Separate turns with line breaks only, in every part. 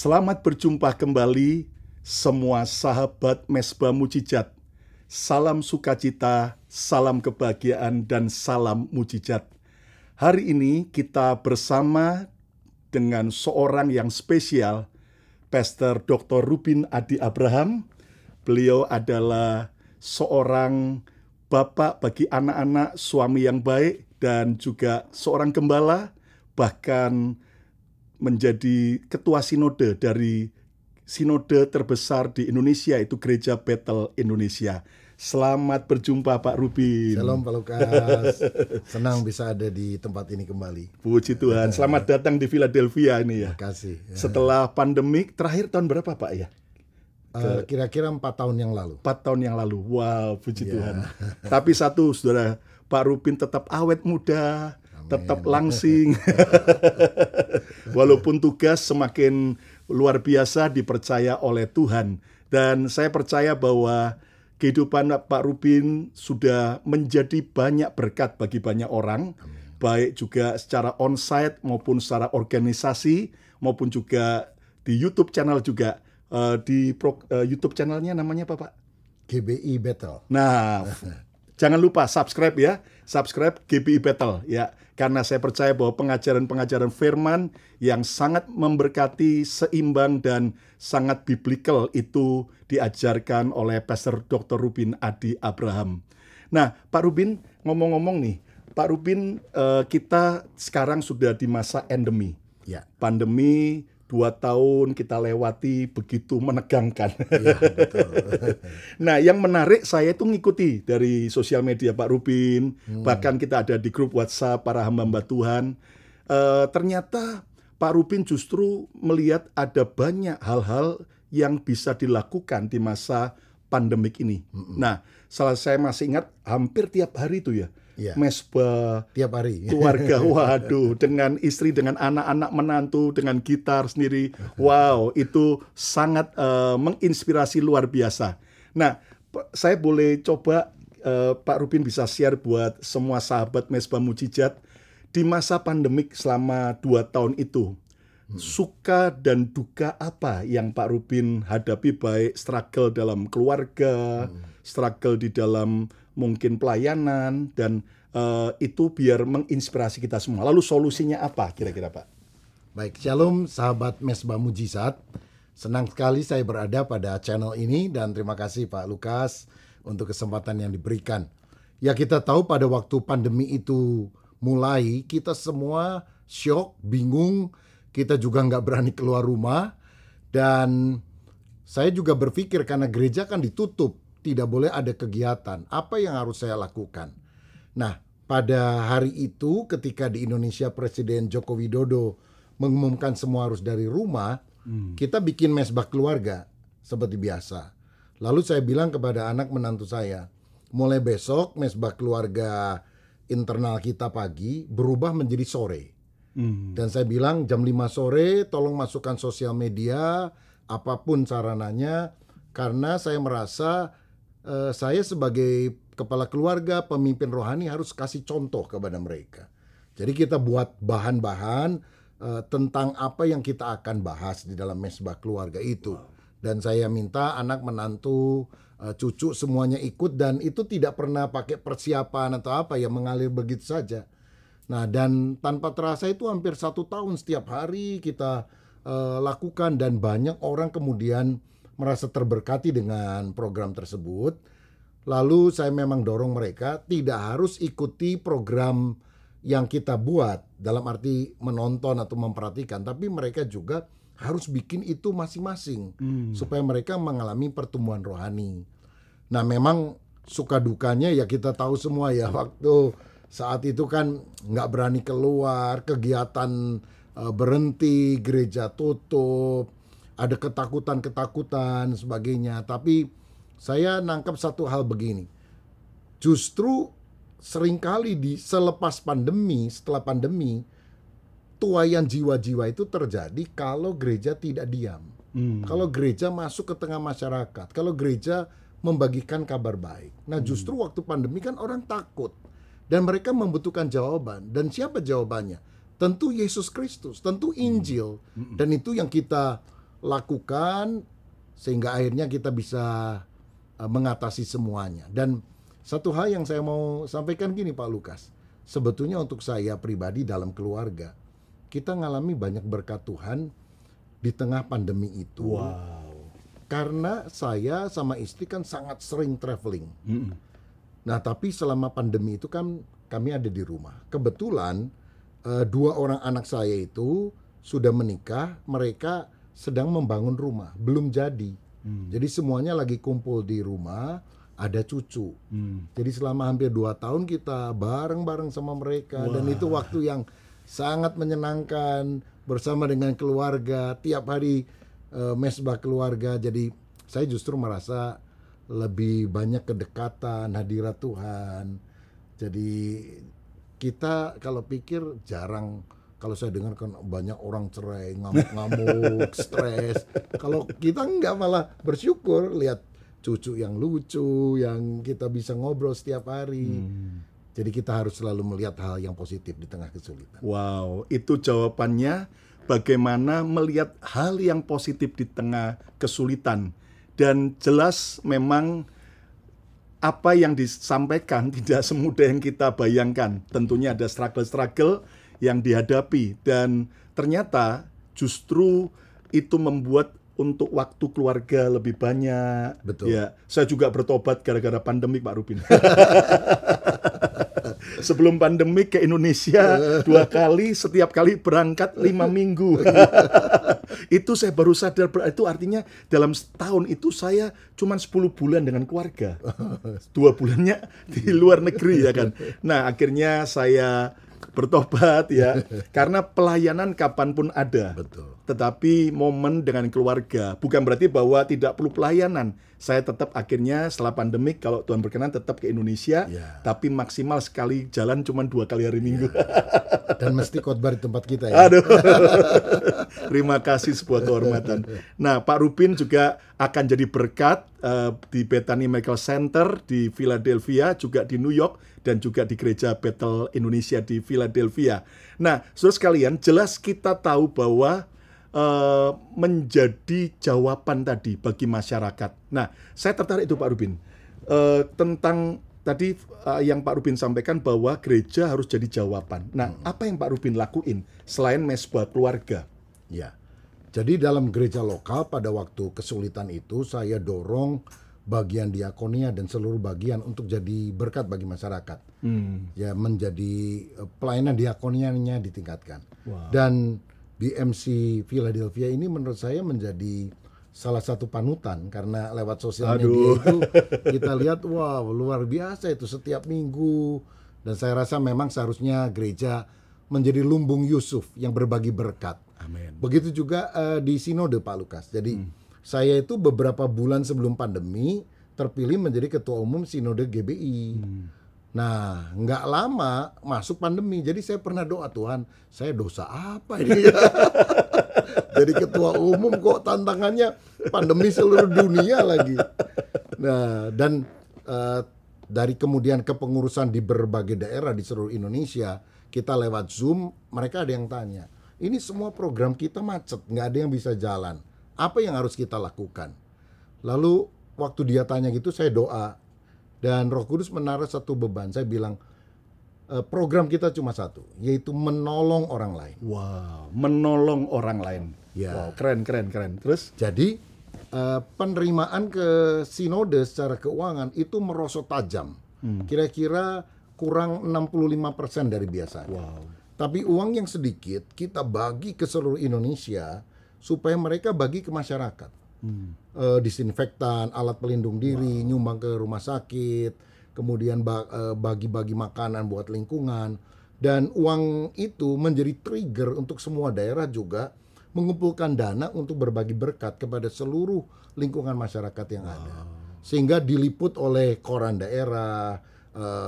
Selamat berjumpa kembali semua sahabat Mesbah Mujizat. Salam sukacita, salam kebahagiaan, dan salam mujizat. Hari ini kita bersama dengan seorang yang spesial, Pastor Dr. Rubin Adi Abraham. Beliau adalah seorang bapak bagi anak-anak, suami yang baik, dan juga seorang gembala, bahkan menjadi ketua sinode dari sinode terbesar di Indonesia, itu Gereja Bethel Indonesia. Selamat berjumpa Pak Rubin.
Shalom Pak Lukas. Senang bisa ada di tempat ini kembali.
Puji Tuhan. Selamat datang di Philadelphia ini ya.
Terima kasih.
Setelah pandemik, terakhir tahun berapa Pak ya?
Kira-kira 4 tahun yang lalu.
4 tahun yang lalu. Wow, puji Tuhan. Tapi satu, saudara, Pak Rubin tetap awet muda, tetap langsing. Walaupun tugas semakin luar biasa dipercaya oleh Tuhan. Dan saya percaya bahwa kehidupan Pak Rubin sudah menjadi banyak berkat bagi banyak orang.
Amin.
Baik juga secara onsite maupun secara organisasi, maupun juga di YouTube channel juga. YouTube channelnya namanya apa Pak?
GBI Bethel.
Nah, jangan lupa subscribe ya. Subscribe GBI Bethel ya. Karena saya percaya bahwa pengajaran-pengajaran firman yang sangat memberkati, seimbang, dan sangat biblical itu diajarkan oleh Pastor Dr. Rubin Adi Abraham. Nah, Pak Rubin, ngomong-ngomong nih, Pak Rubin, kita sekarang sudah di masa endemi.
Ya.
Pandemi 2 tahun kita lewati begitu menegangkan.
Ya, betul.
Nah, yang menarik saya itu ngikuti dari sosial media Pak Rubin, bahkan kita ada di grup WhatsApp para hamba-hamba Tuhan. Ternyata Pak Rubin justru melihat ada banyak hal-hal yang bisa dilakukan di masa pandemik ini. Nah, saya masih ingat hampir tiap hari itu ya.
Ya.
Mesbah
Tiap hari.
keluarga, waduh, dengan istri, dengan anak-anak menantu, dengan gitar sendiri, wow, itu sangat menginspirasi luar biasa. Nah, saya boleh coba Pak Rubin bisa share buat semua sahabat Mesbah Mujizat di masa pandemik selama 2 tahun itu, suka dan duka apa yang Pak Rubin hadapi, baik struggle dalam keluarga, struggle di dalam mungkin pelayanan, dan itu biar menginspirasi kita semua. Lalu solusinya apa kira-kira Pak?
Baik, shalom sahabat Mesbah Mujizat. Senang sekali saya berada pada channel ini dan terima kasih Pak Lukas untuk kesempatan yang diberikan. Ya, kita tahu pada waktu pandemi itu mulai, kita semua syok, bingung, kita juga nggak berani keluar rumah. Dan saya juga berpikir karena gereja kan ditutup, tidak boleh ada kegiatan. Apa yang harus saya lakukan? Nah, pada hari itu ketika di Indonesia Presiden Joko Widodo mengumumkan semua harus dari rumah, kita bikin mesbah keluarga seperti biasa. Lalu saya bilang kepada anak menantu saya, mulai besok mesbah keluarga internal kita pagi berubah menjadi sore. Dan saya bilang jam 5 sore tolong masukkan sosial media, apapun sarananya, karena saya merasa saya sebagai kepala keluarga, pemimpin rohani harus kasih contoh kepada mereka. Jadi kita buat bahan-bahan tentang apa yang kita akan bahas di dalam mesbah keluarga itu. Dan saya minta anak menantu, cucu semuanya ikut, dan itu tidak pernah pakai persiapan atau apa ya, mengalir begitu saja. Nah, dan tanpa terasa itu hampir 1 tahun setiap hari kita lakukan, dan banyak orang kemudian merasa terberkati dengan program tersebut. Lalu saya memang dorong mereka tidak harus ikuti program yang kita buat dalam arti menonton atau memperhatikan, tapi mereka juga harus bikin itu masing-masing supaya mereka mengalami pertumbuhan rohani. Nah, memang suka dukanya ya kita tahu semua ya, waktu saat itu kan nggak berani keluar, kegiatan berhenti, gereja tutup, ada ketakutan sebagainya. Tapi saya nangkap satu hal begini, justru seringkali setelah pandemi, pertuaian jiwa-jiwa itu terjadi kalau gereja tidak diam. Kalau gereja masuk ke tengah masyarakat, kalau gereja membagikan kabar baik. Nah, justru waktu pandemi kan orang takut dan mereka membutuhkan jawaban. Dan siapa jawabannya? Tentu Yesus Kristus, tentu Injil. Dan itu yang kita lakukan sehingga akhirnya kita bisa mengatasi semuanya. Dan satu hal yang saya mau sampaikan gini Pak Lukas, sebetulnya untuk saya pribadi dalam keluarga, kita ngalami banyak berkat Tuhan di tengah pandemi itu.
Wow.
Karena saya sama istri kan sangat sering traveling. Nah, tapi selama pandemi itu kan kami ada di rumah. Kebetulan 2 orang anak saya itu sudah menikah, mereka sedang membangun rumah, belum jadi. Jadi semuanya lagi kumpul di rumah, ada cucu. Jadi selama hampir 2 tahun kita bareng-bareng sama mereka. Dan itu waktu yang sangat menyenangkan bersama dengan keluarga. Tiap hari mesbah keluarga. Jadi saya justru merasa lebih banyak kedekatan, hadirat Tuhan. Jadi kita kalau pikir jarang, kalau saya dengar kan banyak orang cerai, ngamuk-ngamuk, stres. Kalau kita enggak, malah bersyukur lihat cucu yang lucu, yang kita bisa ngobrol setiap hari. Jadi kita harus selalu melihat hal yang positif di tengah kesulitan.
Wow, itu jawabannya bagaimana melihat hal yang positif di tengah kesulitan. Dan jelas memang apa yang disampaikan tidak semudah yang kita bayangkan. Tentunya ada struggle-struggle yang dihadapi. Dan ternyata justru itu membuat untuk waktu keluarga lebih banyak.
Betul.
Ya, saya juga bertobat gara-gara pandemik Pak Rubin. Sebelum pandemi ke Indonesia 2 kali, setiap kali berangkat 5 minggu. Itu saya baru sadar, itu artinya dalam setahun itu saya cuma 10 bulan dengan keluarga. 2 bulannya di luar negeri ya kan. Nah, akhirnya saya bertobat ya, karena pelayanan kapanpun ada.
Betul.
Tetapi momen dengan keluarga bukan berarti bahwa tidak perlu pelayanan. Saya tetap akhirnya setelah pandemik kalau Tuhan berkenan tetap ke Indonesia, tapi maksimal sekali jalan cuma 2 kali hari Minggu.
Dan mesti khotbah di tempat kita ya.
Aduh, terima kasih, sebuah kehormatan. Nah, Pak Rubin juga akan jadi berkat di Bethany Medical Center di Philadelphia, juga di New York, dan juga di Gereja Bethel Indonesia di Philadelphia. Nah, saudara sekalian, jelas kita tahu bahwa menjadi jawaban tadi bagi masyarakat. Nah, saya tertarik itu Pak Rubin, tentang tadi yang Pak Rubin sampaikan bahwa gereja harus jadi jawaban. Nah, apa yang Pak Rubin lakuin selain mesbah keluarga?
Ya, jadi dalam gereja lokal pada waktu kesulitan itu saya dorong bagian diakonia dan seluruh bagian untuk jadi berkat bagi masyarakat. Ya, menjadi pelayanan diakonianya ditingkatkan. Dan BMC Philadelphia ini menurut saya menjadi salah satu panutan karena lewat sosial media itu kita lihat wow luar biasa itu setiap minggu, dan saya rasa memang seharusnya gereja menjadi lumbung Yusuf yang berbagi berkat.
Amin.
Begitu juga di sinode Pak Lukas. Jadi saya itu beberapa bulan sebelum pandemi terpilih menjadi ketua umum sinode GBI. Nah, nggak lama masuk pandemi. Jadi saya pernah doa, Tuhan, saya dosa apa ini? Jadi ketua umum kok tantangannya pandemi seluruh dunia lagi. Nah, dan dari kemudian kepengurusan di berbagai daerah di seluruh Indonesia, kita lewat Zoom, mereka ada yang tanya, ini semua program kita macet, nggak ada yang bisa jalan. Apa yang harus kita lakukan? Lalu waktu dia tanya gitu, saya doa. Dan Roh Kudus menaruh satu beban. Saya bilang, program kita cuma satu, yaitu menolong orang lain.
Wow, menolong orang lain.
Ya.
Wow, keren. Terus?
Jadi, penerimaan ke sinode secara keuangan itu merosot tajam. Kira-kira kurang 65% dari biasanya.
Wow.
Tapi uang yang sedikit kita bagi ke seluruh Indonesia supaya mereka bagi ke masyarakat. Disinfektan, alat pelindung diri, nyumbang ke rumah sakit, kemudian bagi-bagi makanan buat lingkungan. Dan uang itu menjadi trigger untuk semua daerah juga mengumpulkan dana untuk berbagi berkat kepada seluruh lingkungan masyarakat yang ada. Sehingga diliput oleh koran daerah,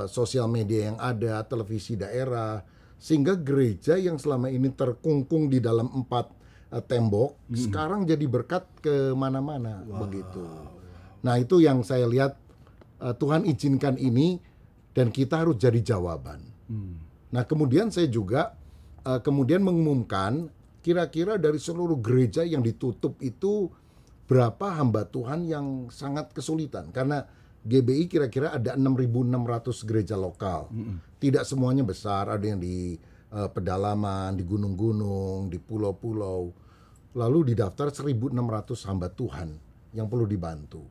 sosial media yang ada, televisi daerah, Sehingga gereja yang selama ini terkungkung di dalam 4 tembok, sekarang jadi berkat ke mana-mana, begitu. Nah, itu yang saya lihat, Tuhan izinkan ini dan kita harus jadi jawaban. Nah, kemudian saya juga kemudian mengumumkan kira-kira dari seluruh gereja yang ditutup itu berapa hamba Tuhan yang sangat kesulitan. Karena GBI kira-kira ada 6.600 gereja lokal. Tidak semuanya besar, ada yang di pedalaman, di gunung-gunung, di pulau-pulau. Lalu didaftar 1.600 hamba Tuhan yang perlu dibantu.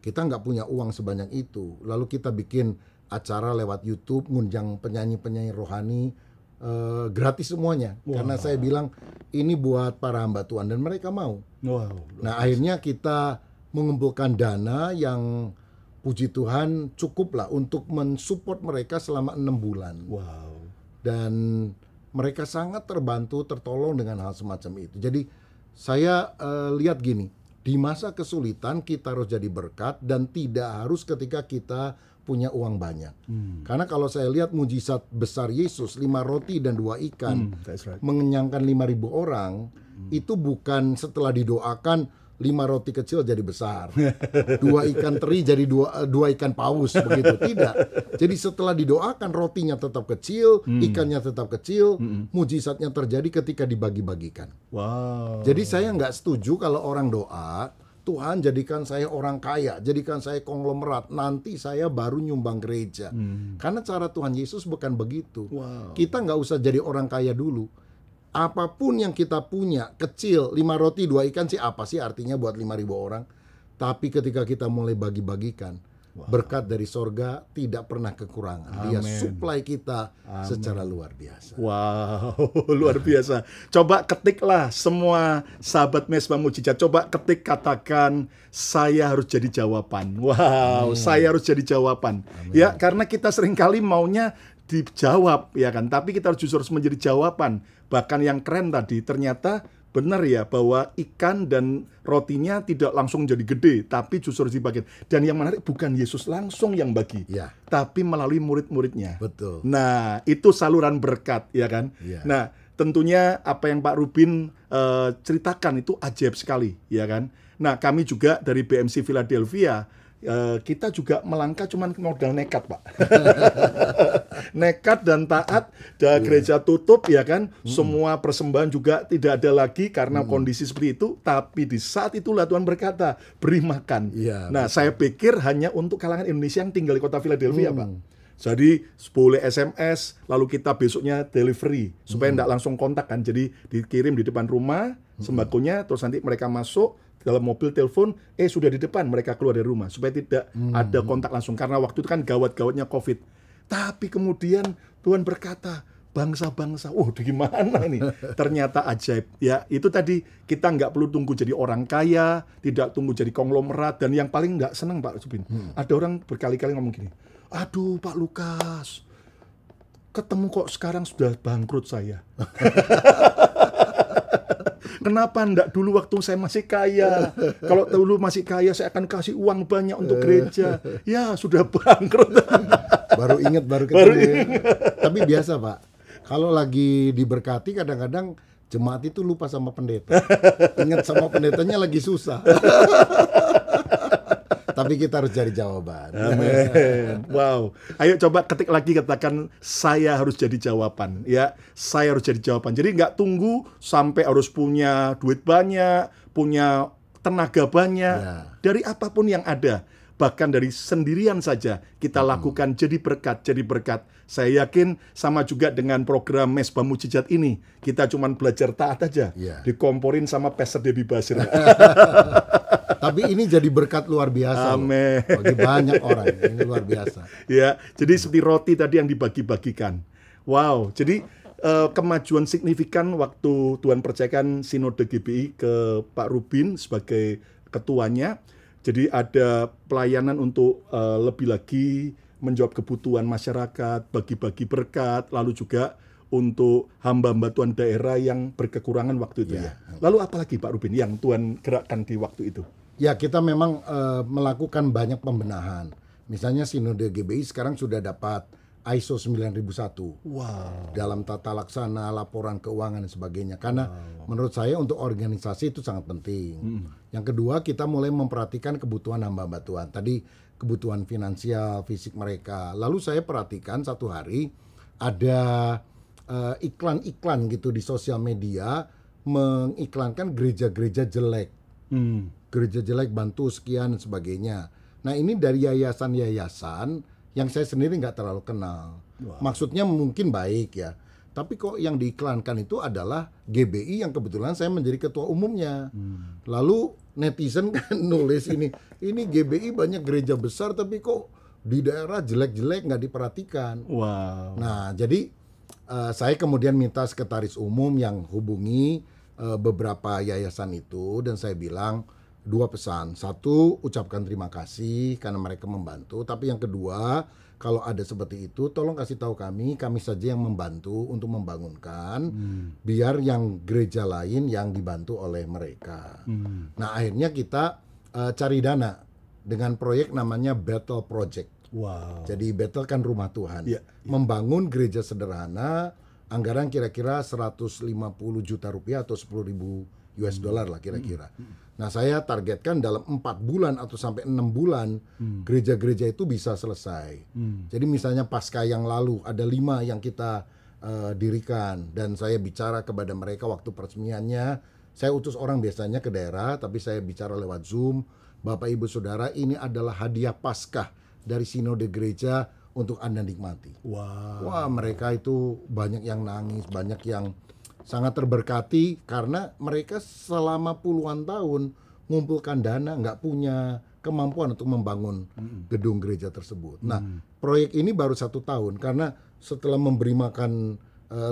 Kita nggak punya uang sebanyak itu. Lalu kita bikin acara lewat YouTube, ngundang penyanyi-penyanyi rohani, gratis semuanya. Karena saya bilang ini buat para hamba Tuhan dan mereka mau. Nah, akhirnya kita mengumpulkan dana yang puji Tuhan cukup lah untuk mensupport mereka selama 6 bulan. Dan mereka sangat terbantu, tertolong dengan hal semacam itu. Jadi saya lihat gini, di masa kesulitan kita harus jadi berkat dan tidak harus ketika kita punya uang banyak. Karena kalau saya lihat mujizat besar Yesus, 5 roti dan 2 ikan, mengenyangkan 5.000 orang, itu bukan setelah didoakan 5 roti kecil jadi besar, 2 ikan teri jadi 2 ikan paus, begitu. Tidak. Jadi setelah didoakan rotinya tetap kecil, ikannya tetap kecil, mujizatnya terjadi ketika dibagi-bagikan. Jadi saya nggak setuju kalau orang doa, Tuhan jadikan saya orang kaya, jadikan saya konglomerat, nanti saya baru nyumbang gereja. Karena cara Tuhan Yesus bukan begitu. Kita nggak usah jadi orang kaya dulu. Apapun yang kita punya, kecil, 5 roti 2 ikan sih apa sih artinya buat 5.000 orang. Tapi ketika kita mulai bagi-bagikan, berkat dari sorga tidak pernah kekurangan. Dia supply kita secara luar biasa.
Luar biasa. Coba ketiklah semua sahabat Mesbah Mujizat. Coba ketik, katakan saya harus jadi jawaban. Saya harus jadi jawaban. Ya, karena kita seringkali maunya dijawab, ya kan. Tapi kita justru harus menjadi jawaban. Bahkan yang keren tadi ternyata benar ya, bahwa ikan dan rotinya tidak langsung jadi gede, tapi justru dibagikan. Dan yang menarik bukan Yesus langsung yang bagi, tapi melalui murid-muridnya.
Betul.
Nah, itu saluran berkat, ya kan? Nah, tentunya apa yang Pak Rubin ceritakan itu ajaib sekali, ya kan? Nah, kami juga dari BMC Philadelphia, kita juga melangkah cuman modal nekat, Pak. Nekat dan taat. Gereja tutup, ya kan. Semua persembahan juga tidak ada lagi karena kondisi seperti itu. Tapi di saat itulah Tuhan berkata, beri makan. Nah, saya pikir hanya untuk kalangan Indonesia yang tinggal di kota Philadelphia, Pak. Jadi boleh SMS, lalu kita besoknya delivery supaya tidak langsung kontak kan. Jadi dikirim di depan rumah sembakonya, terus nanti mereka masuk dalam mobil, telepon, sudah di depan, mereka keluar dari rumah supaya tidak ada kontak langsung, karena waktu itu kan gawat-gawatnya COVID. Tapi kemudian Tuhan berkata, bangsa-bangsa, gimana ini? Ternyata ajaib. Ya, itu tadi, kita nggak perlu tunggu jadi orang kaya, tidak tunggu jadi konglomerat, dan yang paling nggak senang Pak Subin, ada orang berkali-kali ngomong gini, aduh Pak Lukas, ketemu kok sekarang sudah bangkrut saya. Kenapa enggak dulu waktu saya masih kaya? Kalau dulu masih kaya saya akan kasih uang banyak untuk gereja. Ya, sudah bangkrut.
Baru ingat, baru ketemu. Tapi biasa, Pak. Kalau lagi diberkati kadang-kadang jemaat itu lupa sama pendeta. Ingat sama pendetanya lagi susah. Tapi kita harus cari jawaban.
Amin. Wow. Ayo coba ketik lagi, katakan saya harus jadi jawaban. Ya, saya harus jadi jawaban. Jadi nggak tunggu sampai harus punya duit banyak, punya tenaga banyak. Dari apapun yang ada. Bahkan dari sendirian saja kita lakukan jadi berkat, jadi berkat. Saya yakin sama juga dengan program Mesbah Mujizat ini. Kita cuma belajar taat aja. Dikomporin sama Pastor Debbie Basir.
Tapi ini jadi berkat luar biasa.
Amin.
Bagi banyak orang, ini luar biasa.
Ya, jadi seperti roti tadi yang dibagi-bagikan. Wow, jadi kemajuan signifikan waktu Tuhan percayakan Sinode GBI ke Pak Rubin sebagai ketuanya. Jadi ada pelayanan untuk lebih lagi menjawab kebutuhan masyarakat, bagi-bagi berkat, lalu juga untuk hamba-hamba Tuhan daerah yang berkekurangan waktu itu ya. Lalu apalagi Pak Rubin yang Tuhan gerakkan di waktu itu?
Ya, kita memang melakukan banyak pembenahan. Misalnya Sinode GBI sekarang sudah dapat ISO 9001
Wow.
dalam tata laksana, laporan keuangan dan sebagainya. Karena menurut saya untuk organisasi itu sangat penting. Yang kedua, kita mulai memperhatikan kebutuhan hamba-hamba Tuhan. Tadi kebutuhan finansial, fisik mereka. Lalu saya perhatikan satu hari ada iklan-iklan gitu di sosial media mengiklankan gereja-gereja jelek. Gereja jelek bantu sekian dan sebagainya. Nah ini dari yayasan-yayasan yang saya sendiri nggak terlalu kenal. Maksudnya mungkin baik ya. Tapi kok yang diiklankan itu adalah GBI yang kebetulan saya menjadi ketua umumnya. Lalu netizen kan nulis ini GBI banyak gereja besar tapi kok di daerah jelek-jelek nggak diperhatikan.
Wow.
Nah jadi saya kemudian minta sekretaris umum yang hubungi beberapa yayasan itu dan saya bilang 2 pesan. Satu, ucapkan terima kasih karena mereka membantu. Tapi yang kedua, kalau ada seperti itu, tolong kasih tahu kami saja yang membantu untuk membangunkan, biar yang gereja lain yang dibantu oleh mereka. Nah akhirnya kita cari dana dengan proyek namanya Battle Project.
Wow.
Jadi Battle kan rumah Tuhan.
Yeah.
Membangun gereja sederhana, anggaran kira-kira 150 juta rupiah atau 10.000 US dollar lah kira-kira. Nah saya targetkan dalam 4 bulan atau sampai 6 bulan gereja-gereja itu bisa selesai. Jadi misalnya pasca yang lalu ada 5 yang kita dirikan dan saya bicara kepada mereka waktu peresmiannya. Saya utus orang biasanya ke daerah tapi saya bicara lewat Zoom. Bapak Ibu Saudara, ini adalah hadiah Paskah dari Sinode Gereja untuk Anda nikmati.
Wow.
Wah mereka itu banyak yang nangis, banyak yang sangat terberkati karena mereka selama puluhan tahun mengumpulkan dana, nggak punya kemampuan untuk membangun gedung gereja tersebut. Nah, proyek ini baru 1 tahun karena setelah memberi makan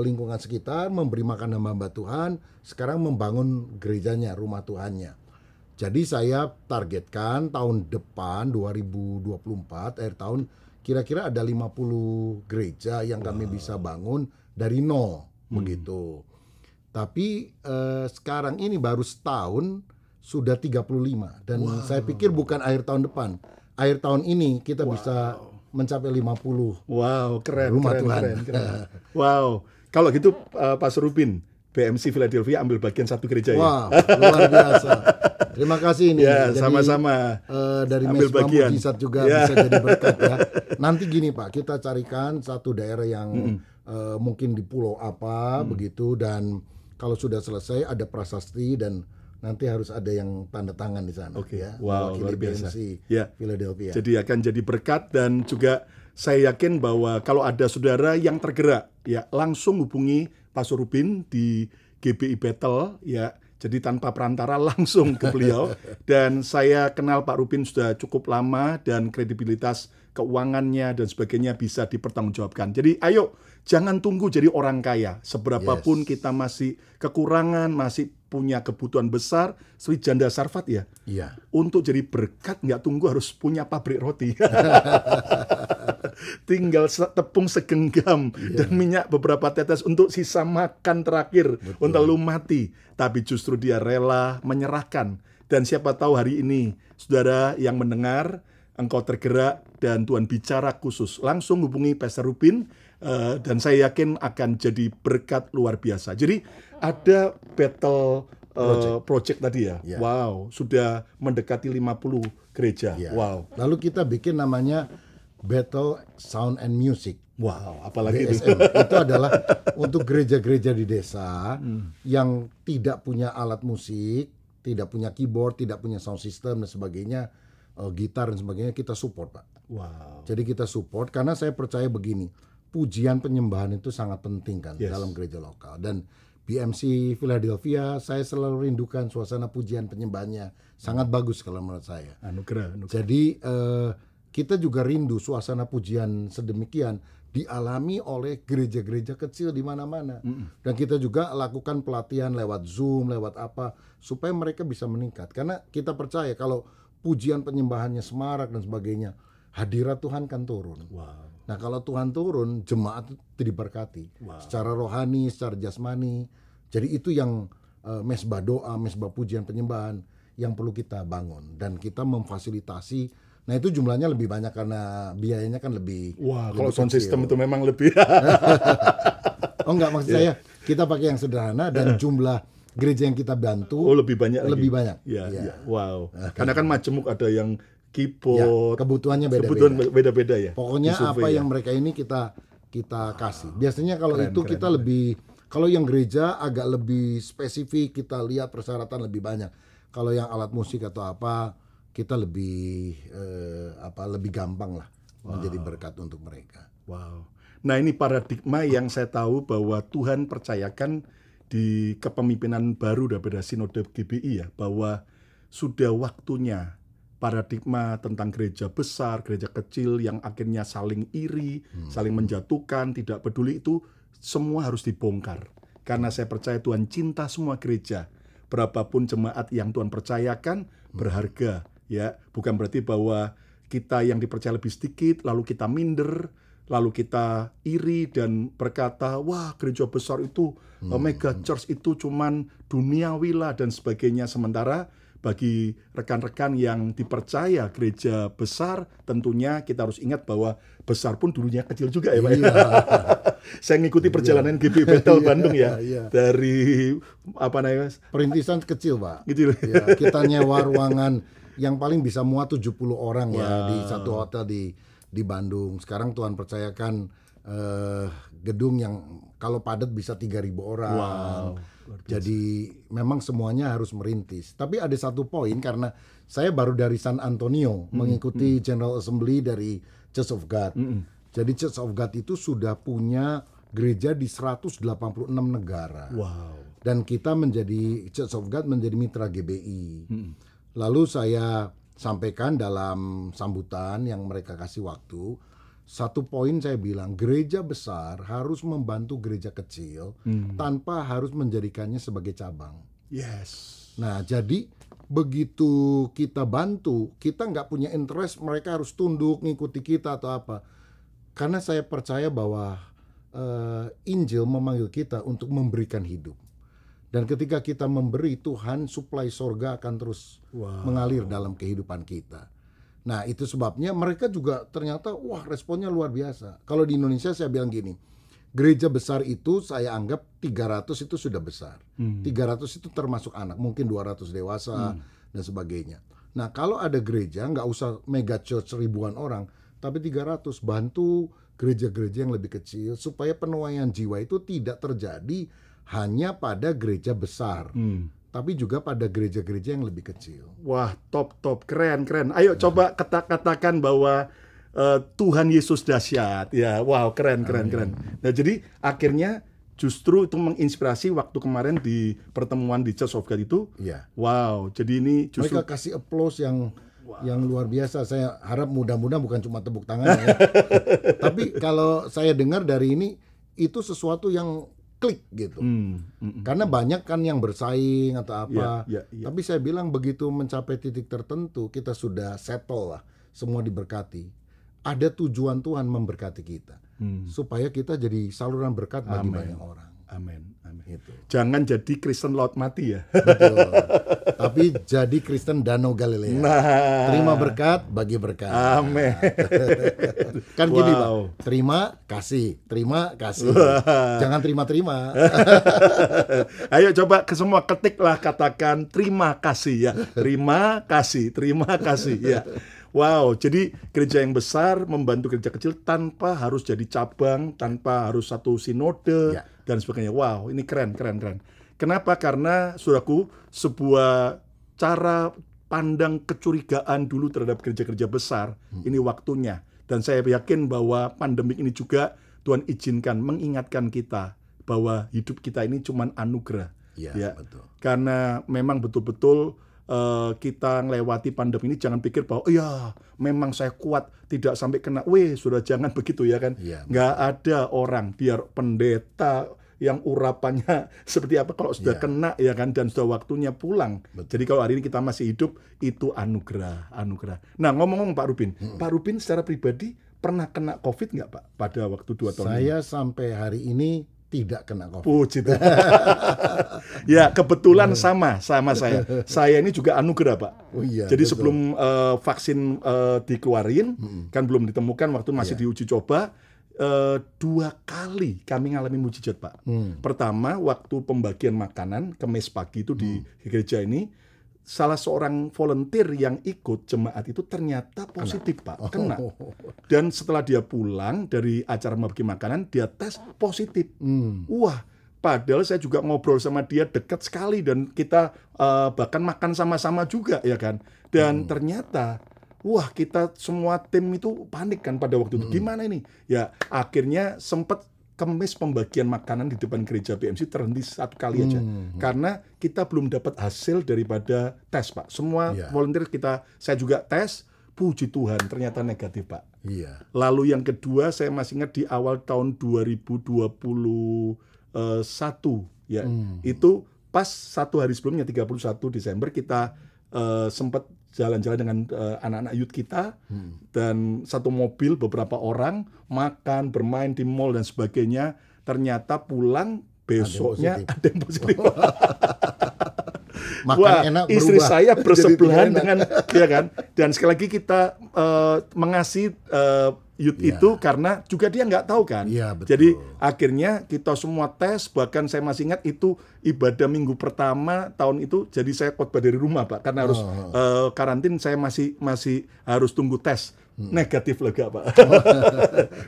lingkungan sekitar, memberi makan hamba Tuhan, sekarang membangun gerejanya, rumah Tuhannya. Jadi saya targetkan tahun depan 2024 akhir tahun kira-kira ada 50 gereja yang kami bisa bangun dari nol begitu. Tapi sekarang ini baru setahun sudah 35 dan saya pikir bukan akhir tahun depan. Akhir tahun ini kita bisa mencapai 50.
Wow, keren,
Rumah
keren,
Tuhan.
keren. Wow. Kalau gitu Pak Rubin, BMC Philadelphia ambil bagian satu gereja ya?
Wah, luar biasa. Terima kasih nih.
Ya,
Jadi,
sama-sama.
Dari
ambil
Mesbah
bagian.
Mujizat juga
Ya.
bisa jadi berkat ya. Nanti gini Pak, kita carikan satu daerah yang mungkin di pulau apa begitu dan kalau sudah selesai ada prasasti dan nanti harus ada yang tanda tangan di sana.
Oke.
Ya,
Wow,
mewakili
luar biasa.
BMC
Ya.
Philadelphia.
Jadi akan jadi berkat dan juga saya yakin bahwa kalau ada saudara yang tergerak, ya langsung hubungi Pak Rubin di GBI Battle, ya. Jadi tanpa perantara langsung ke beliau. Dan saya kenal Pak Rubin sudah cukup lama dan kredibilitas keuangannya dan sebagainya bisa dipertanggungjawabkan. Jadi ayo jangan tunggu jadi orang kaya. Seberapapun kita masih kekurangan, masih punya kebutuhan besar, Sri Janda Sarfat ya.
Iya.
Untuk jadi berkat nggak tunggu harus punya pabrik roti. Tinggal tepung segenggam dan minyak beberapa tetes untuk sisa makan terakhir untuk lu mati. Tapi justru dia rela menyerahkan. Dan siapa tahu hari ini, saudara yang mendengar, engkau tergerak dan Tuhan bicara khusus. Langsung hubungi Pastor Rubin dan saya yakin akan jadi berkat luar biasa. Jadi ada battle project tadi ya.
Ya.
Wow, sudah mendekati 50 gereja.
Ya.
Wow.
Lalu kita bikin namanya Battle Sound and Music.
Wow, apalagi itu.
BSM. Itu adalah untuk gereja-gereja di desa yang tidak punya alat musik, tidak punya keyboard, tidak punya sound system dan sebagainya, gitar dan sebagainya, kita support, Pak.
Wow.
Jadi kita support karena saya percaya begini, pujian penyembahan itu sangat penting kan dalam gereja lokal. Dan BMC Philadelphia, saya selalu rindukan suasana pujian penyembahannya. Sangat bagus kalau menurut saya.
Anugerah.
Jadi kita juga rindu suasana pujian sedemikian dialami oleh gereja-gereja kecil di mana-mana. Dan kita juga lakukan pelatihan lewat Zoom, lewat apa, supaya mereka bisa meningkat. Karena kita percaya kalau pujian penyembahannya semarak dan sebagainya, hadirat Tuhan kan turun.
Wow.
Nah kalau Tuhan turun, jemaat itu diberkati. Secara rohani, secara jasmani. Jadi itu yang mesbah doa, mesbah pujian penyembahan yang perlu kita bangun. Dan kita memfasilitasi Nah itu jumlahnya lebih banyak karena biayanya kan lebih.
Wah,
lebih
kalau sound
kecil.
system itu memang lebih.
Oh enggak, maksud saya kita pakai yang sederhana dan jumlah gereja yang kita bantu
Oh, lebih banyak lagi.
lebih banyak.
Ya,
Iya.
ya. Wow. Karena kan majemuk, ada yang keyboard,
kebutuhannya
kebutuhan
beda-beda.
beda-beda ya.
Pokoknya
Disurvey
apa
ya.
yang mereka ini kita kasih. Biasanya kalau
Keren,
itu
keren,
kita
keren.
lebih, kalau yang gereja agak lebih spesifik, kita lihat persyaratan lebih banyak. Kalau yang alat musik atau apa, kita lebih lebih gampang lah menjadi berkat untuk mereka.
Wow. Nah, ini paradigma yang saya tahu bahwa Tuhan percayakan di kepemimpinan baru daripada Sinode GBI ya, bahwa sudah waktunya paradigma tentang gereja besar, gereja kecil yang akhirnya saling iri, saling menjatuhkan, tidak peduli, itu semua harus dibongkar. Karena saya percaya Tuhan cinta semua gereja. Berapapun jemaat yang Tuhan percayakan berharga, ya. Bukan berarti bahwa kita yang dipercaya lebih sedikit lalu kita minder, lalu kita iri dan berkata, wah gereja besar itu, mega church itu cuman duniawi lah dan sebagainya. Sementara bagi rekan-rekan yang dipercaya gereja besar, tentunya kita harus ingat bahwa besar pun dulunya kecil juga ya Pak.
Iya.
Saya ngikuti perjalanan GBI Bethel Bandung ya,
iya.
dari apa namanya,
Perintisan kecil, Pak.
gitu.
Ya, kita nyewa ruangan yang paling bisa muat 70 orang ya di satu hotel di Bandung. Sekarang Tuhan percayakan gedung yang kalau padat bisa 3.000 orang.
Wow.
Jadi memang semuanya harus merintis. Tapi ada satu poin, karena saya baru dari San Antonio mengikuti General Assembly dari Church of God. Jadi Church of God itu sudah punya gereja di 186 negara.
Wow.
Dan kita menjadi Church of God menjadi mitra GBI. Lalu saya sampaikan dalam sambutan yang mereka kasih waktu, satu poin saya bilang, gereja besar harus membantu gereja kecil tanpa harus menjadikannya sebagai cabang.
Yes.
Nah, jadi begitu kita bantu, kita nggak punya interest mereka harus tunduk ngikuti kita atau apa. Karena saya percaya bahwa Injil memanggil kita untuk memberikan hidup. Dan ketika kita memberi, Tuhan suplai sorga akan terus mengalir dalam kehidupan kita. Nah itu sebabnya mereka juga ternyata wah responnya luar biasa. Kalau di Indonesia saya bilang gini, gereja besar itu saya anggap 300 itu sudah besar. 300 itu termasuk anak, mungkin 200 dewasa dan sebagainya. Nah kalau ada gereja nggak usah mega church ribuan orang, tapi 300 bantu gereja-gereja yang lebih kecil supaya penuaian jiwa itu tidak terjadi hanya pada gereja besar. Tapi juga pada gereja-gereja yang lebih kecil.
Wah, top, keren. Ayo coba katakan bahwa Tuhan Yesus dahsyat. Ya, wow, keren. Nah, jadi akhirnya justru itu menginspirasi waktu kemarin di pertemuan di Church of God itu.
Iya.
Wow, jadi ini justru
mereka kasih applause yang luar biasa. Saya harap mudah-mudahan bukan cuma tepuk tangan ya. Tapi kalau saya dengar dari ini, itu sesuatu yang klik gitu. Karena banyak kan yang bersaing atau apa.
Ya.
Tapi saya bilang begitu mencapai titik tertentu, kita sudah settle lah, semua diberkati. Ada tujuan Tuhan memberkati kita. Supaya kita jadi saluran berkat bagi banyak orang.
Amin.
Gitu.
Jangan jadi Kristen laut mati ya.
Betul. Tapi jadi Kristen Danau Galilea.
Nah.
Terima berkat, bagi berkat.
Amin.
Kan gini Pak, terima kasih. Jangan terima-terima.
Ayo coba semua ketiklah, katakan terima kasih ya. Terima kasih ya. Wow, jadi gereja yang besar membantu gereja kecil tanpa harus jadi cabang, tanpa harus satu sinode dan sebagainya. Wow, ini keren. Kenapa? Karena saudaraku, sebuah cara pandang kecurigaan dulu terhadap gereja-gereja besar, ini waktunya. Dan saya yakin bahwa pandemik ini juga Tuhan izinkan mengingatkan kita bahwa hidup kita ini cuma anugerah.
Ya, betul.
Karena memang betul-betul kita melewati pandemi ini, jangan pikir bahwa ya memang saya kuat tidak sampai kena. Sudah jangan begitu ya kan. Nggak ada orang, biar pendeta yang urapannya seperti apa, kalau sudah kena ya kan, dan sudah waktunya pulang. Jadi kalau hari ini kita masih hidup, itu anugerah. Nah, ngomong-ngomong Pak Rubin secara pribadi pernah kena COVID nggak Pak pada waktu 2 tahun
Saya sampai hari ini tidak kena COVID.
Puji Tuhan. Ya, kebetulan sama saya. Saya ini juga anugerah, Pak.
Oh iya.
Jadi
betul.
sebelum vaksin dikeluarin, kan belum ditemukan waktu masih
Iya.
diuji coba, 2 kali kami ngalami mujizat, Pak. Pertama, waktu pembagian makanan kemis pagi itu di gereja ini, salah seorang volunteer yang ikut jemaat itu ternyata positif, Pak, kena. Dan setelah dia pulang dari acara membagi makanan, dia tes positif. Wah, padahal saya juga ngobrol sama dia dekat sekali dan kita bahkan makan sama-sama juga, ya kan. Dan ternyata, wah, kita semua tim itu panik kan pada waktu itu. Gimana ini? Ya, akhirnya sempat kemis pembagian makanan di depan gereja BMC terhenti 1 kali aja. Karena kita belum dapat hasil daripada tes, Pak. Semua
Iya.
volunteer saya juga tes, puji Tuhan ternyata negatif, Pak.
Iya.
Lalu yang kedua, saya masih ingat di awal tahun 2021 ya. Itu pas 1 hari sebelumnya 31 Desember kita sempat jalan-jalan dengan anak-anak youth kita dan satu mobil beberapa orang makan, bermain di mall dan sebagainya. Ternyata pulang besoknya ada yang positif.
Makan
Wah,
enak
istri
berubah
saya
jadi
bersebelahan
tidak enak.
dengan ya kan. Dan sekali lagi kita mengasihi youth
Iya.
itu karena juga dia nggak tahu kan.
Iya, betul.
Jadi akhirnya kita semua tes, bahkan saya masih ingat itu ibadah minggu pertama tahun itu. Jadi saya khotbah dari rumah, Pak, karena harus karantin. Saya masih harus tunggu tes. Negatif lega, Pak.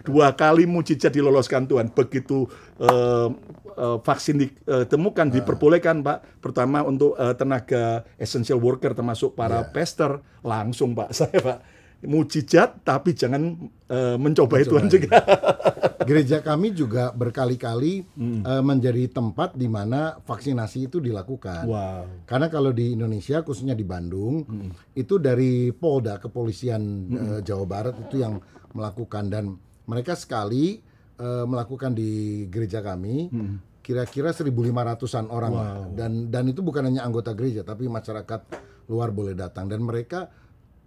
2 kali mujizat diloloskan Tuhan. Begitu vaksin ditemukan, diperbolehkan, Pak. Pertama untuk tenaga essential worker termasuk para pastor, langsung, Pak, saya, Pak, mujizat tapi jangan mencobai Tuhan juga.
Gereja kami juga berkali-kali menjadi tempat di mana vaksinasi itu dilakukan.
Wow.
Karena kalau di Indonesia, khususnya di Bandung, itu dari Polda, Kepolisian Jawa Barat itu yang melakukan. Dan mereka sekali melakukan di gereja kami, kira-kira 1.500-an orang. Dan itu bukan hanya anggota gereja, tapi masyarakat luar boleh datang. Dan mereka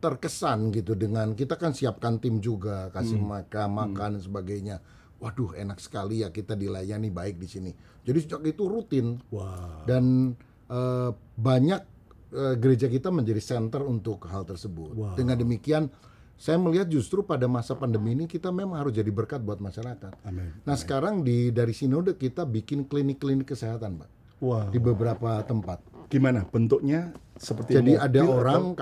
terkesan gitu dengan, kita kan siapkan tim juga, kasih makan dan sebagainya. Waduh, enak sekali ya kita dilayani baik di sini. Jadi sejak itu rutin.
Wow.
Dan banyak gereja kita menjadi center untuk hal tersebut.
Wow.
Dengan demikian, saya melihat justru pada masa pandemi ini kita memang harus jadi berkat buat masyarakat.
Amin.
Nah, sekarang dari Sinode kita bikin klinik-klinik kesehatan, Pak,
Wow.
di beberapa tempat.
Gimana bentuknya? Seperti
Jadi
mobil
ada
atau-
orang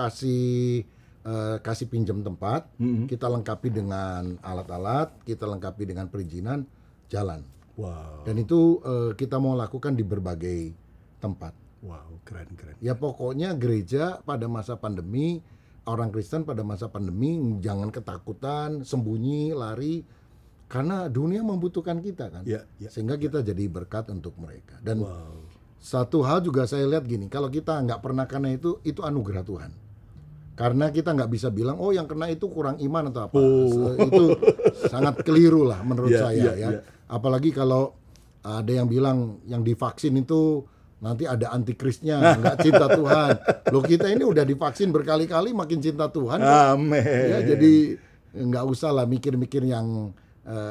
kasih pinjam tempat, kita lengkapi dengan alat-alat, kita lengkapi dengan perizinan, jalan.
Wow.
Dan itu kita mau lakukan di berbagai tempat.
Wow, keren.
Ya pokoknya gereja pada masa pandemi, orang Kristen pada masa pandemi jangan ketakutan, sembunyi, lari, karena dunia membutuhkan kita kan.
Ya.
Sehingga kita jadi berkat untuk mereka. Dan
Wow.
satu hal juga saya lihat gini, kalau kita nggak pernah kena itu anugerah Tuhan. Karena kita nggak bisa bilang, oh yang kena itu kurang iman atau apa. Itu sangat keliru lah menurut saya ya. Apalagi kalau ada yang bilang yang divaksin itu nanti ada antikrisnya, nggak cinta Tuhan. Loh, kita ini udah divaksin berkali-kali makin cinta Tuhan.
Amin.
Ya, jadi nggak usah lah mikir-mikir yang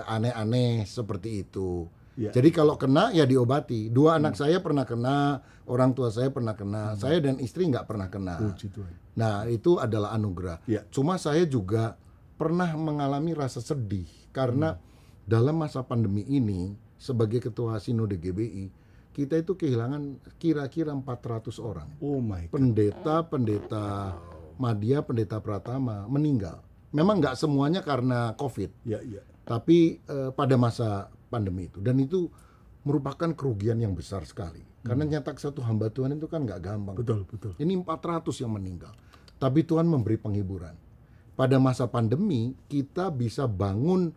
aneh-aneh seperti itu.
Ya.
Jadi kalau kena ya diobati. 2 anak saya pernah kena, orang tua saya pernah kena, saya dan istri nggak pernah kena.
Puji Tuhan.
Nah itu adalah anugerah.
Ya.
Cuma saya juga pernah mengalami rasa sedih karena dalam masa pandemi ini sebagai ketua Sinode GBI kita itu kehilangan kira-kira 400 orang.
Oh my God.
Pendeta Madya, pendeta Pratama meninggal. Memang nggak semuanya karena COVID,
Ya.
tapi pada masa pandemi itu. Dan itu merupakan kerugian yang besar sekali. Karena nyetak satu hamba Tuhan itu kan nggak gampang.
Betul.
Ini 400 yang meninggal. Tapi Tuhan memberi penghiburan. Pada masa pandemi, kita bisa bangun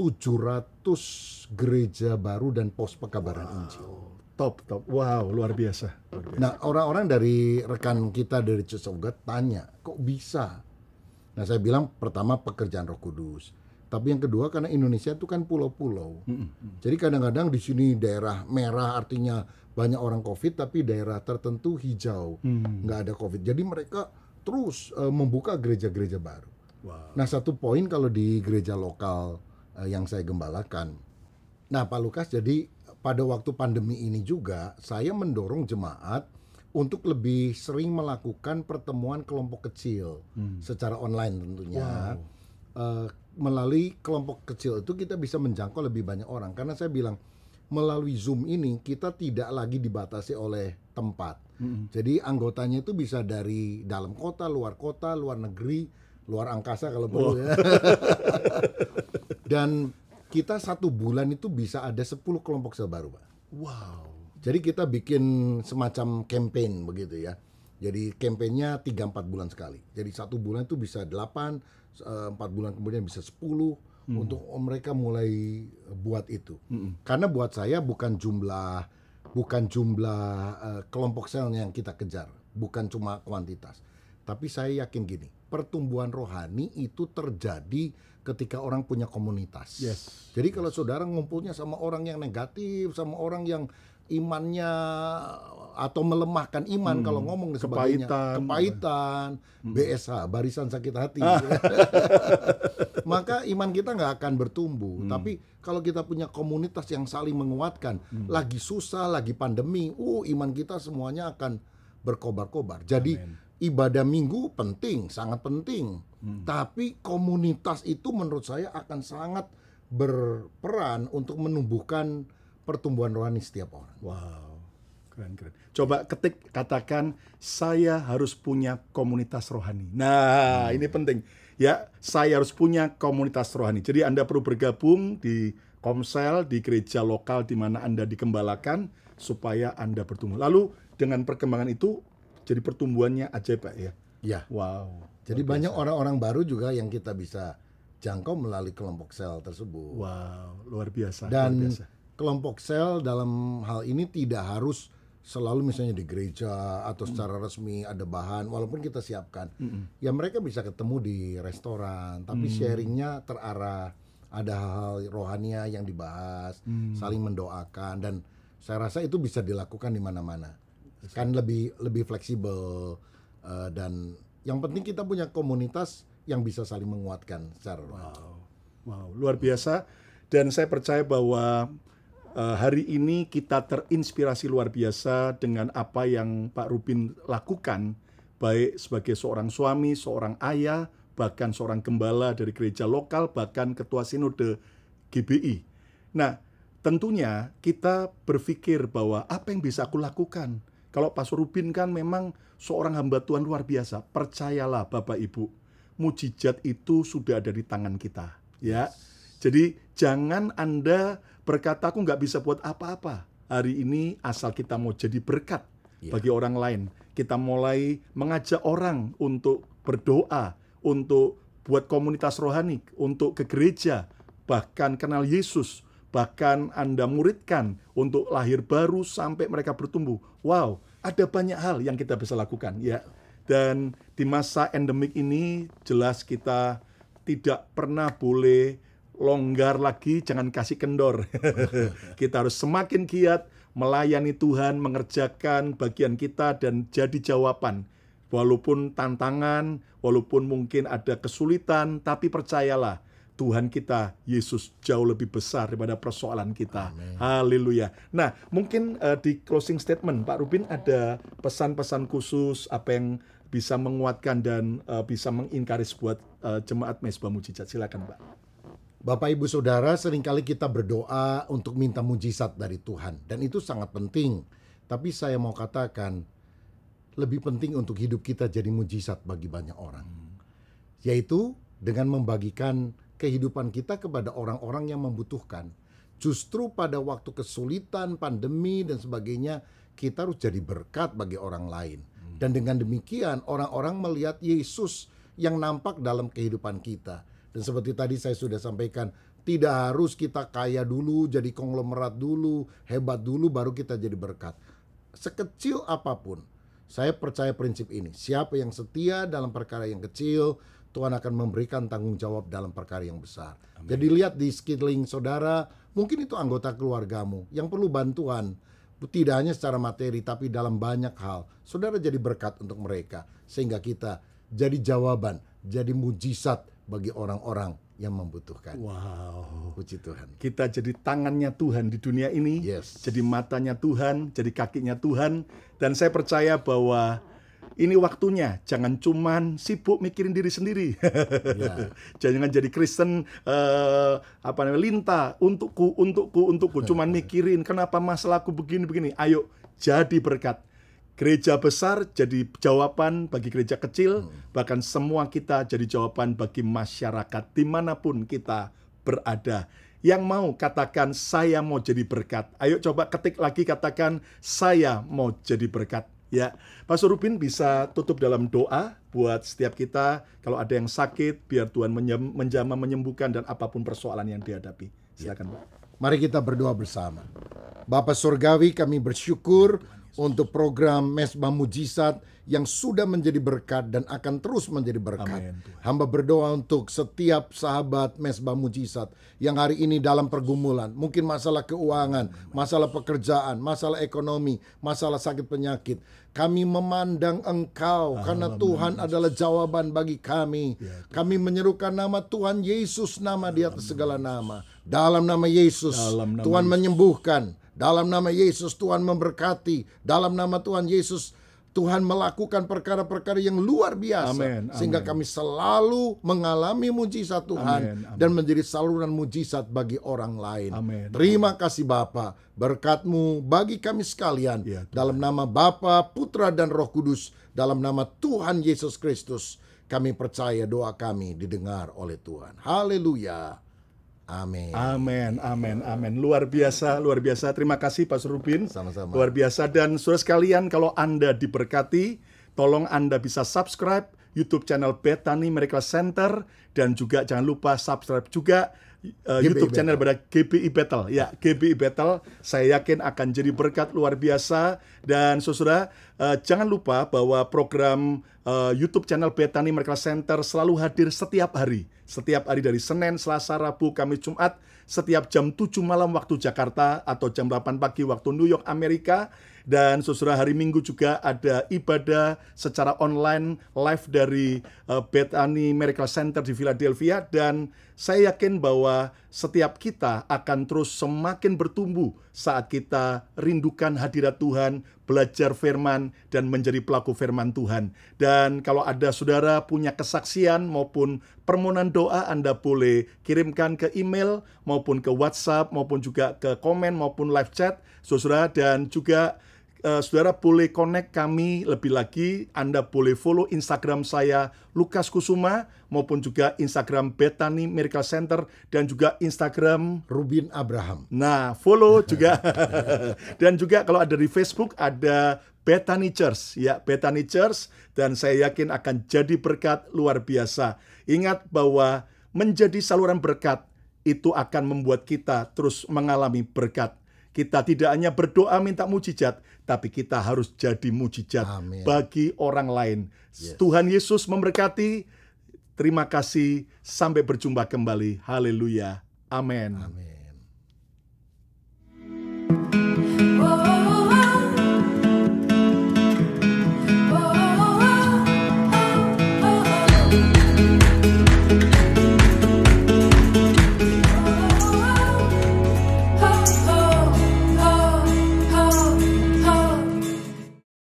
700 gereja baru dan pos pekabaran Injil.
Top. Wow, luar biasa.
Nah, orang-orang dari rekan kita dari Church of God tanya, kok bisa? Nah, saya bilang pertama pekerjaan Roh Kudus. Tapi yang kedua karena Indonesia itu kan pulau-pulau. Jadi kadang-kadang di sini daerah merah artinya banyak orang COVID, tapi daerah tertentu hijau, nggak ada COVID. Jadi mereka terus membuka gereja-gereja baru.
Wow.
Nah, satu poin kalau di gereja lokal yang saya gembalakan. Nah, Pak Lukas, jadi pada waktu pandemi ini juga saya mendorong jemaat untuk lebih sering melakukan pertemuan kelompok kecil secara online tentunya. Melalui kelompok kecil itu kita bisa menjangkau lebih banyak orang, karena saya bilang melalui Zoom ini kita tidak lagi dibatasi oleh tempat. Jadi anggotanya itu bisa dari dalam kota, luar negeri, luar angkasa kalau perlu ya. Dan kita 1 bulan itu bisa ada 10 kelompok sel baru, Pak.
Wow.
Jadi kita bikin semacam campaign begitu ya. Jadi campaignnya 3-4 bulan sekali. Jadi 1 bulan itu bisa 8, 4 bulan kemudian bisa 10 untuk mereka mulai buat itu. Karena buat saya bukan jumlah kelompok selnya yang kita kejar, bukan cuma kuantitas. Tapi saya yakin gini, pertumbuhan rohani itu terjadi ketika orang punya komunitas.
Yes.
Jadi kalau saudara ngumpulnya sama orang yang negatif, sama orang yang imannya atau melemahkan iman, kalau ngomong dan sebagainya, kepahitan, BSH, barisan sakit hati, maka iman kita nggak akan bertumbuh. Tapi kalau kita punya komunitas yang saling menguatkan, lagi susah, lagi pandemi, iman kita semuanya akan berkobar-kobar. Jadi ibadah minggu penting, sangat penting. Tapi komunitas itu menurut saya akan sangat berperan untuk menumbuhkan pertumbuhan rohani setiap orang.
Wow, keren. Coba katakan saya harus punya komunitas rohani. Nah, ini penting. Ya, saya harus punya komunitas rohani. Jadi Anda perlu bergabung di Komsel, di gereja lokal di mana Anda dikembalakan supaya Anda bertumbuh. Lalu dengan perkembangan itu jadi pertumbuhannya ajaib, Pak ya.
Ya.
Wow.
Jadi banyak orang-orang baru juga yang kita bisa jangkau melalui kelompok sel tersebut.
Wow, luar biasa.
Dan
luar biasa.
Kelompok sel dalam hal ini tidak harus selalu misalnya di gereja atau secara resmi ada bahan, walaupun kita siapkan. Ya mereka bisa ketemu di restoran, tapi sharingnya terarah, ada hal-hal rohania yang dibahas, saling mendoakan, dan saya rasa itu bisa dilakukan di mana-mana. Kan lebih fleksibel, dan yang penting kita punya komunitas yang bisa saling menguatkan secara rohani.
Wow, luar biasa. Dan saya percaya bahwa hari ini kita terinspirasi luar biasa dengan apa yang Pak Rubin lakukan, baik sebagai seorang suami, seorang ayah, bahkan seorang gembala dari gereja lokal, bahkan ketua sinode GBI. Nah, tentunya kita berpikir bahwa apa yang bisa aku lakukan? Kalau Pastor Rubin kan memang seorang hamba Tuhan luar biasa. Percayalah Bapak Ibu, mujizat itu sudah ada di tangan kita. Ya. Jadi jangan Anda berkata aku nggak bisa buat apa-apa. Hari ini asal kita mau jadi berkat bagi orang lain. Kita mulai mengajak orang untuk berdoa, untuk buat komunitas rohani, untuk ke gereja, bahkan kenal Yesus, bahkan Anda muridkan untuk lahir baru sampai mereka bertumbuh. Wow, ada banyak hal yang kita bisa lakukan ya. Dan di masa endemik ini jelas kita tidak pernah boleh longgar lagi, jangan kasih kendor. Kita harus semakin giat melayani Tuhan, mengerjakan bagian kita dan jadi jawaban. Walaupun tantangan, walaupun mungkin ada kesulitan, tapi percayalah, Tuhan kita, Yesus, jauh lebih besar daripada persoalan kita. Haleluya. Nah, mungkin di closing statement, Pak Rubin ada pesan-pesan khusus, apa yang bisa menguatkan dan bisa mengencourage buat jemaat Mezbah Mujizat. Silakan, Pak.
Bapak Ibu Saudara, seringkali kita berdoa untuk minta mujizat dari Tuhan, dan itu sangat penting. Tapi saya mau katakan, lebih penting untuk hidup kita jadi mujizat bagi banyak orang. Yaitu dengan membagikan kehidupan kita kepada orang-orang yang membutuhkan. Justru pada waktu kesulitan, pandemi, dan sebagainya, kita harus jadi berkat bagi orang lain. Dan dengan demikian, orang-orang melihat Yesus yang nampak dalam kehidupan kita. Dan seperti tadi saya sudah sampaikan, tidak harus kita kaya dulu, jadi konglomerat dulu, hebat dulu, baru kita jadi berkat. Sekecil apapun, saya percaya prinsip ini. Siapa yang setia dalam perkara yang kecil, Tuhan akan memberikan tanggung jawab dalam perkara yang besar. Amin. Jadi lihat di sekeliling saudara, mungkin itu anggota keluargamu yang perlu bantuan. Tidak hanya secara materi, tapi dalam banyak hal. Saudara jadi berkat untuk mereka. Sehingga kita jadi jawaban, jadi mujizat bagi orang-orang yang membutuhkan.
Wow.
Puji Tuhan.
Kita jadi tangannya Tuhan di dunia ini,
Yes.
jadi matanya Tuhan, jadi kakinya Tuhan. Dan saya percaya bahwa ini waktunya, jangan cuman sibuk mikirin diri sendiri.
Ya.
Jangan jadi Kristen linta, untukku. Cuman mikirin kenapa masalahku begini. Ayo jadi berkat. Gereja besar jadi jawaban bagi gereja kecil, bahkan semua kita jadi jawaban bagi masyarakat dimanapun kita berada. Yang mau katakan saya mau jadi berkat. Ayo coba ketik lagi, katakan saya mau jadi berkat. Ya, Pastor Rubin bisa tutup dalam doa buat setiap kita. Kalau ada yang sakit, biar Tuhan menjamah, menyembuhkan, dan apapun persoalan yang dihadapi. Silakan, Pak.
Mari kita berdoa bersama. Bapa Surgawi, kami bersyukur untuk program Mesbah Mujizat yang sudah menjadi berkat dan akan terus menjadi berkat.
Amin,
Hamba berdoa untuk setiap sahabat Mesbah Mujizat yang hari ini dalam pergumulan, mungkin masalah keuangan, masalah pekerjaan, masalah ekonomi, masalah sakit penyakit. Kami memandang Engkau karena Tuhan adalah jawaban bagi kami. Kami menyerukan nama Tuhan Yesus, nama di atas segala nama. Dalam nama Yesus, Tuhan menyembuhkan. Dalam nama Yesus Tuhan memberkati. Dalam nama Tuhan Yesus Tuhan melakukan perkara-perkara yang luar biasa.
Amen,
sehingga kami selalu mengalami mujizat Tuhan. Dan menjadi saluran mujizat bagi orang lain.
Amen.
Terima kasih Bapa, berkat-Mu bagi kami sekalian. Dalam nama Bapa, Putra dan Roh Kudus. Dalam nama Tuhan Yesus Kristus. Kami percaya doa kami didengar oleh Tuhan. Haleluya. Amin.
Amin. Luar biasa. Terima kasih Pastor Rubin.
Sama-sama.
Luar biasa. Dan saudara sekalian, kalau Anda diberkati, tolong Anda bisa subscribe YouTube channel Bethany Miracle Center, dan juga jangan lupa subscribe juga YouTube channel pada GBI Bethel. Ya, GBI Bethel, saya yakin akan jadi berkat luar biasa. Dan saudara, jangan lupa bahwa program YouTube channel Bethany Miracle Center selalu hadir setiap hari. Setiap hari dari Senin, Selasa, Rabu, Kamis, Jumat, setiap jam 7 malam waktu Jakarta atau jam 8 pagi waktu New York, Amerika. Dan saudara, hari Minggu juga ada ibadah secara online live dari Bethany Miracle Center di Philadelphia. Dan saya yakin bahwa setiap kita akan terus semakin bertumbuh saat kita rindukan hadirat Tuhan, belajar firman, dan menjadi pelaku firman Tuhan. Dan kalau ada saudara punya kesaksian maupun permohonan doa, Anda boleh kirimkan ke email maupun ke WhatsApp maupun juga ke komen maupun live chat, saudara. Dan juga saudara boleh connect kami lebih lagi. Anda boleh follow Instagram saya Lukas Kusuma maupun juga Instagram Bethany Miracle Center dan juga Instagram
Rubin Abraham.
Nah, follow juga. Dan juga kalau ada di Facebook ada Bethany Church, ya, Bethany Church, dan saya yakin akan jadi berkat luar biasa. Ingat bahwa menjadi saluran berkat itu akan membuat kita terus mengalami berkat. Kita tidak hanya berdoa minta mujizat, tapi kita harus jadi mujizat bagi orang lain. Tuhan Yesus memberkati. Terima kasih. Sampai berjumpa kembali. Haleluya. Amin.